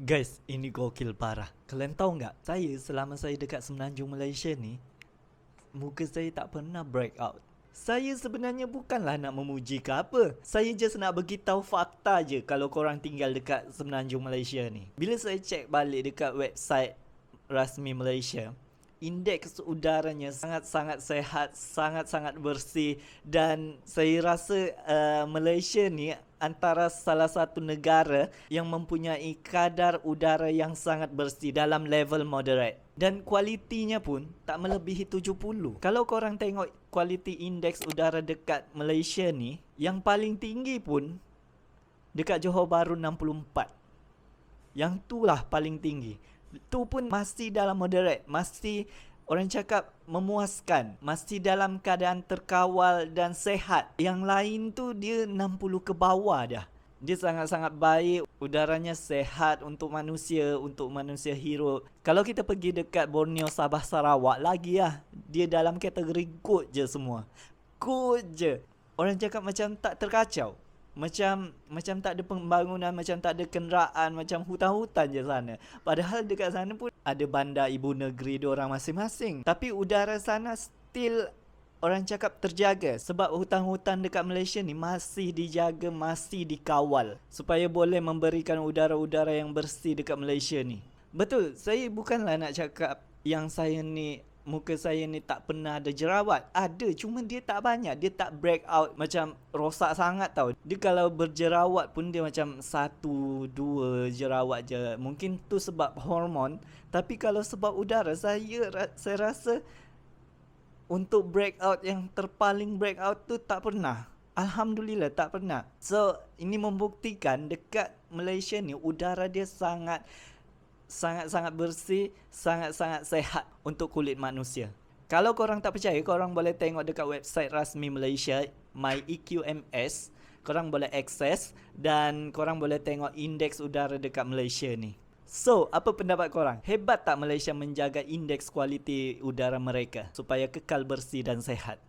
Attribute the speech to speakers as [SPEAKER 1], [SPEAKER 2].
[SPEAKER 1] Guys, ini gokil parah. Kalian tahu nggak? Saya selama saya dekat Semenanjung Malaysia ni, muka saya tak pernah breakout. Saya sebenarnya bukanlah nak memuji ke apa. Saya just nak beritahu fakta je kalau korang tinggal dekat Semenanjung Malaysia ni. Bila saya cek balik dekat website rasmi Malaysia, indeks udaranya sangat-sangat sehat, sangat-sangat bersih, dan saya rasa Malaysia ni antara salah satu negara yang mempunyai kadar udara yang sangat bersih dalam level moderate. Dan kualitinya pun tak melebihi 70. Kalau korang tengok kualiti indeks udara dekat Malaysia ni, yang paling tinggi pun dekat Johor Bahru 64. Yang tu lah paling tinggi. Tu pun masih dalam moderate, masih orang cakap memuaskan, masih dalam keadaan terkawal dan sehat. Yang lain tu dia 60 ke bawah dah. Dia sangat-sangat baik, udaranya sehat untuk manusia hirup. Kalau kita pergi dekat Borneo, Sabah, Sarawak lagi lah, dia dalam kategori good je semua. Good je. Orang cakap macam tak terkacau. Macam tak ada pembangunan, macam tak ada kenderaan, macam hutan-hutan je sana. Padahal dekat sana pun ada bandar ibu negeri diorang masing-masing. Tapi udara sana still orang cakap terjaga. Sebab hutan-hutan dekat Malaysia ni masih dijaga, masih dikawal, supaya boleh memberikan udara-udara yang bersih dekat Malaysia ni. Betul, saya bukanlah nak cakap yang muka saya ni tak pernah ada jerawat. Ada, cuma dia tak banyak. Dia tak break out macam rosak sangat tau. Dia kalau berjerawat pun dia macam 1-2 jerawat je. Mungkin tu sebab hormon. Tapi kalau sebab udara, saya rasa untuk break out yang terpaling break out tu tak pernah. Alhamdulillah tak pernah. So ini membuktikan dekat Malaysia ni udara dia sangat bersih, sangat-sangat sehat untuk kulit manusia. Kalau korang tak percaya, korang boleh tengok dekat website rasmi Malaysia, MyEQMS. Korang boleh akses dan korang boleh tengok indeks udara dekat Malaysia ni. So, apa pendapat korang? Hebat tak Malaysia menjaga indeks kualiti udara mereka supaya kekal bersih dan sehat?